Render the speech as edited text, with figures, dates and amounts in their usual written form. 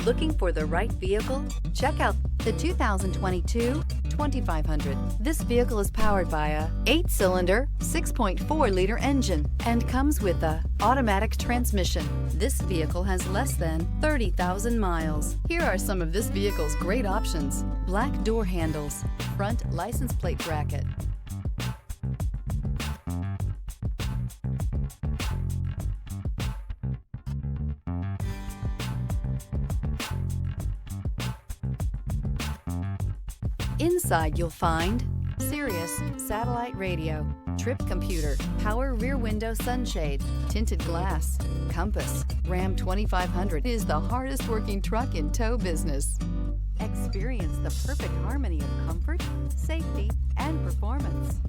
Looking for the right vehicle? Check out the 2022 2500. This vehicle is powered by a 8-cylinder, 6.4-liter engine and comes with a automatic transmission. This vehicle has less than 30,000 miles. Here are some of this vehicle's great options: black door handles, front license plate bracket, inside you'll find Sirius satellite radio, trip computer, power rear window sunshade, tinted glass, compass. Ram 2500 is the hardest working truck in tow business. Experience the perfect harmony of comfort, safety, and performance.